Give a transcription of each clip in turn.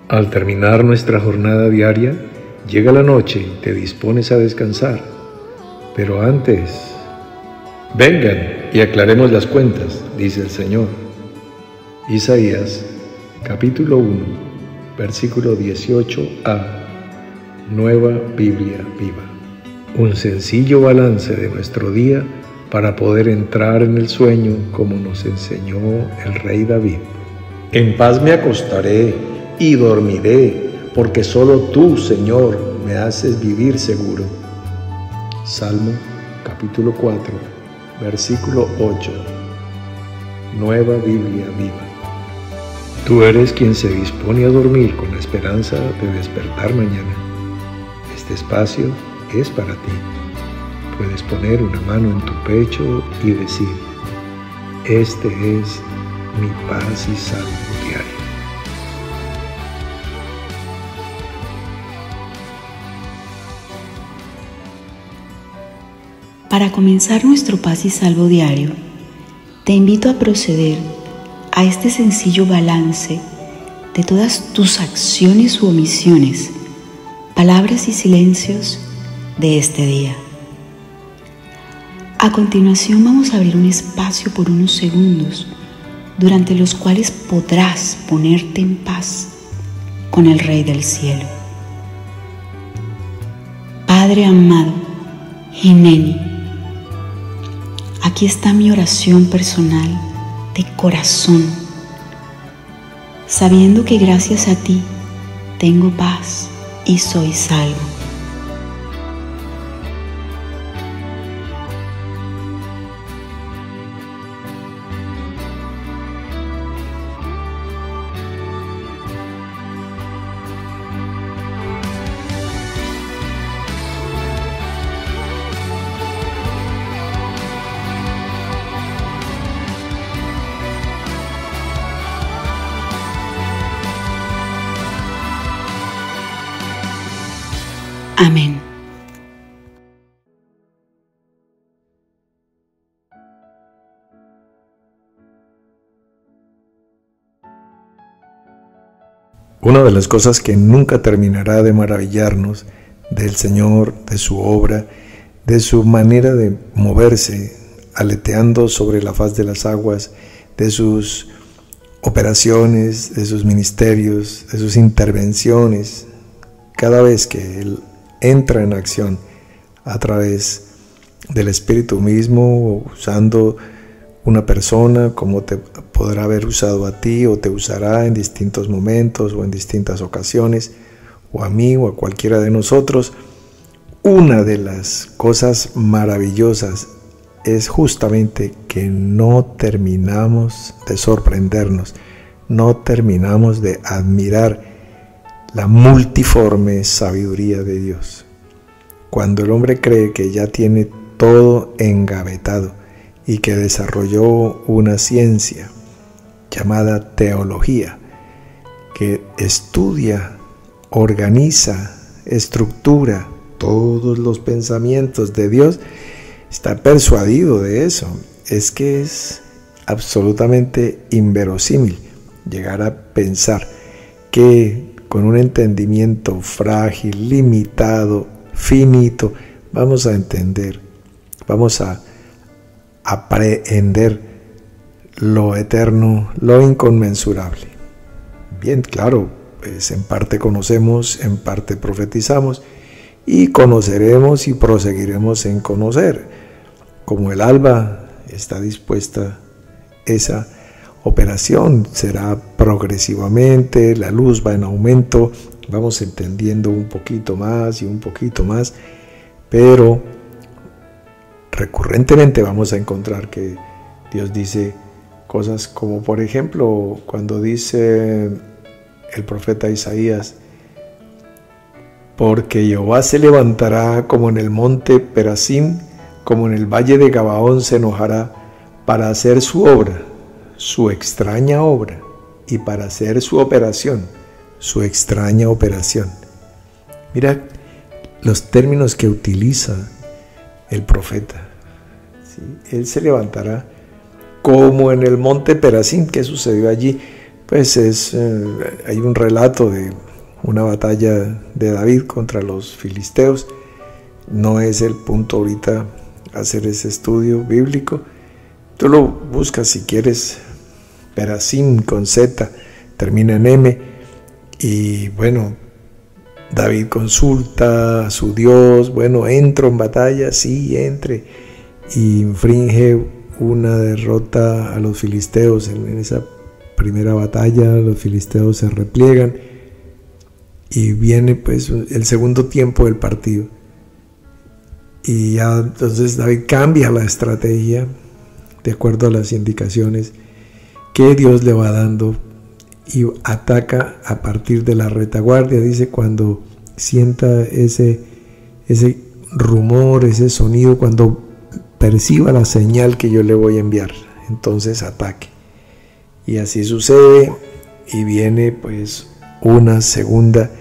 Al terminar nuestra jornada diaria, llega la noche y te dispones a descansar. Pero antes, vengan y aclaremos las cuentas, dice el Señor. Isaías, capítulo 1, versículo 18a, Nueva Biblia Viva. Un sencillo balance de nuestro día para poder entrar en el sueño como nos enseñó el rey David. En paz me acostaré y dormiré, porque solo tú, Señor, me haces vivir seguro. Salmo capítulo 4, versículo 8, Nueva Biblia Viva. Tú eres quien se dispone a dormir con la esperanza de despertar mañana. Este espacio es para ti. Puedes poner una mano en tu pecho y decir: este es mi paz y salvo diario. Para comenzar nuestro paz y salvo diario, te invito a proceder a este sencillo balance de todas tus acciones u omisiones, palabras y silencios de este día. A continuación vamos a abrir un espacio por unos segundos durante los cuales podrás ponerte en paz con el Rey del Cielo. Padre amado, Hineni, aquí está mi oración personal de corazón, sabiendo que gracias a ti tengo paz y soy salvo. Amén. Una de las cosas que nunca terminará de maravillarnos del Señor, de su obra, de su manera de moverse, aleteando sobre la faz de las aguas, de sus operaciones, de sus ministerios, de sus intervenciones, cada vez que Él entra en acción a través del Espíritu mismo, usando una persona como te podrá haber usado a ti o te usará en distintos momentos o en distintas ocasiones, o a mí o a cualquiera de nosotros. Una de las cosas maravillosas es justamente que no terminamos de sorprendernos, no terminamos de admirar la multiforme sabiduría de Dios. Cuando el hombre cree que ya tiene todo engavetado y que desarrolló una ciencia llamada teología, que estudia, organiza, estructura todos los pensamientos de Dios, está persuadido de eso. Es que es absolutamente inverosímil llegar a pensar que con un entendimiento frágil, limitado, finito, vamos a entender, vamos a aprehender lo eterno, lo inconmensurable. Bien, claro, pues en parte conocemos, en parte profetizamos, y conoceremos y proseguiremos en conocer. Como el alba está dispuesta esa operación, será progresivamente, la luz va en aumento, vamos entendiendo un poquito más y un poquito más, pero recurrentemente vamos a encontrar que Dios dice cosas como, por ejemplo, cuando dice el profeta Isaías: porque Jehová se levantará como en el monte Perasim, como en el valle de Gabaón se enojará, para hacer su obra, su extraña obra, y para hacer su operación, su extraña operación. Mira los términos que utiliza el profeta. ¿Sí? Él se levantará como en el monte Perasim. ¿Qué sucedió allí? pues hay un relato de una batalla de David contra los filisteos. No es el punto ahorita hacer ese estudio bíblico. Tú lo buscas si quieres, Perasim con Z, termina en M, y bueno, David consulta a su Dios, bueno, entro en batalla, sí, entre, y infringe una derrota a los filisteos. En esa primera batalla los filisteos se repliegan y viene pues el segundo tiempo del partido, y ya entonces David cambia la estrategia de acuerdo a las indicaciones que Dios le va dando y ataca a partir de la retaguardia. Dice, cuando sienta ese rumor, ese sonido, cuando perciba la señal que yo le voy a enviar, entonces ataque. Y así sucede, y viene pues una segunda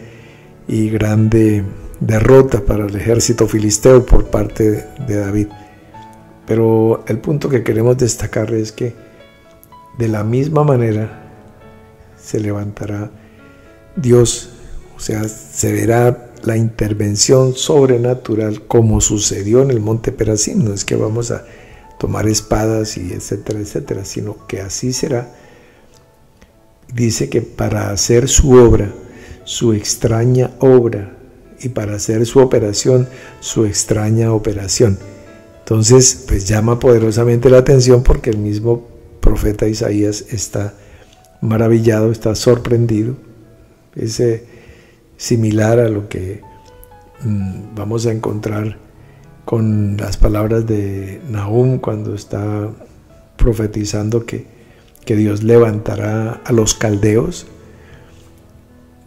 y grande derrota para el ejército filisteo por parte de David. Pero el punto que queremos destacar es que de la misma manera se levantará Dios, o sea, se verá la intervención sobrenatural como sucedió en el monte Perasim. No es que vamos a tomar espadas y etcétera, etcétera, sino que así será. Dice que para hacer su obra, su extraña obra, y para hacer su operación, su extraña operación. Entonces, pues llama poderosamente la atención, porque el mismo profeta Isaías está maravillado, está sorprendido. Es similar a lo que vamos a encontrar con las palabras de Nahum cuando está profetizando que Dios levantará a los caldeos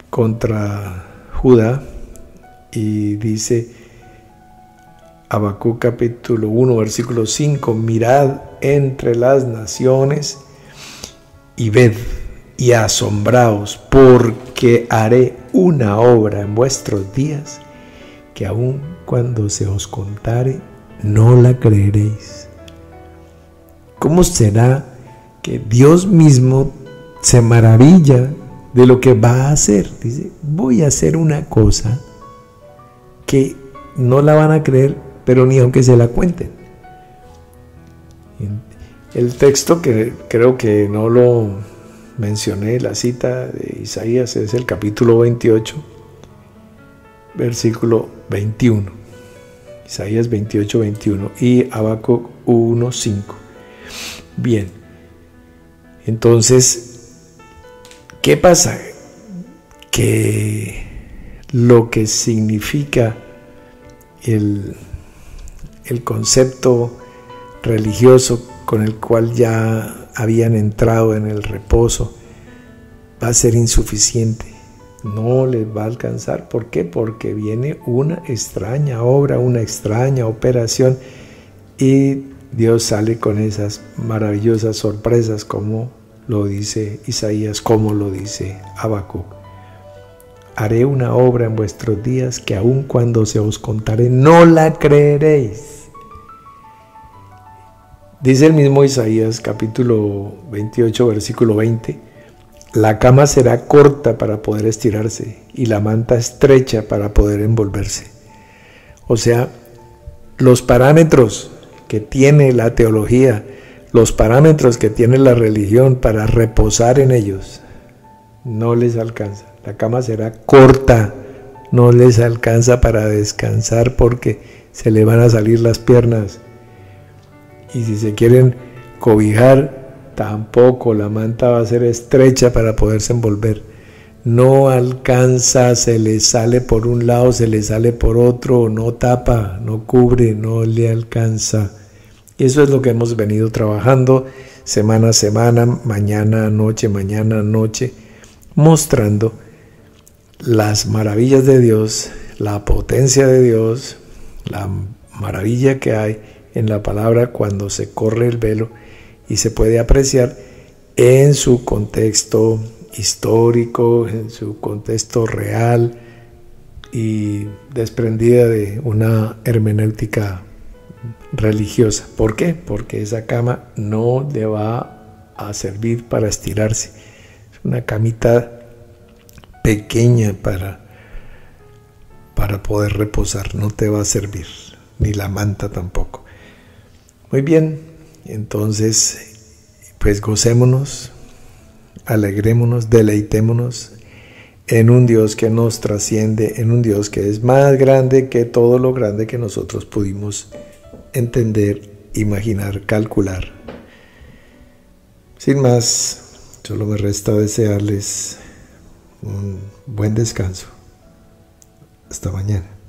contra Judá, y dice Habacuc capítulo 1 versículo 5: mirad entre las naciones y ved y asombraos, porque haré una obra en vuestros días que aun cuando se os contare no la creeréis. ¿Cómo será que Dios mismo se maravilla de lo que va a hacer? Dice, voy a hacer una cosa que no la van a creer, pero ni aunque se la cuenten. El texto, que creo que no lo mencioné, la cita de Isaías, es el capítulo 28, versículo 21. Isaías 28, 21 y Habacuc 1, 5. Bien, entonces, ¿qué pasa? Que lo que significa el concepto religioso con el cual ya habían entrado en el reposo va a ser insuficiente, no les va a alcanzar. ¿Por qué? Porque viene una extraña obra, una extraña operación, y Dios sale con esas maravillosas sorpresas, como lo dice Isaías, como lo dice Habacuc. Haré una obra en vuestros días que aun cuando se os contare no la creeréis. Dice el mismo Isaías capítulo 28 versículo 20: la cama será corta para poder estirarse y la manta estrecha para poder envolverse. O sea, los parámetros que tiene la teología, los parámetros que tiene la religión para reposar en ellos, no les alcanza. La cama será corta, no les alcanza para descansar, porque se le van a salir las piernas. Y si se quieren cobijar, tampoco, la manta va a ser estrecha para poderse envolver. No alcanza, se le sale por un lado, se le sale por otro, no tapa, no cubre, no le alcanza. Y eso es lo que hemos venido trabajando semana a semana, mañana a noche, mostrando las maravillas de Dios, la potencia de Dios, la maravilla que hay en la palabra cuando se corre el velo y se puede apreciar en su contexto histórico, en su contexto real y desprendida de una hermenéutica religiosa. ¿Por qué? Porque esa cama no le va a servir para estirarse. una camita pequeña para poder reposar, no te va a servir, ni la manta tampoco. Muy bien, entonces, pues gocémonos, alegrémonos, deleitémonos en un Dios que nos trasciende, en un Dios que es más grande que todo lo grande que nosotros pudimos entender, imaginar, calcular. Sin más, solo me resta desearles un buen descanso. Hasta mañana.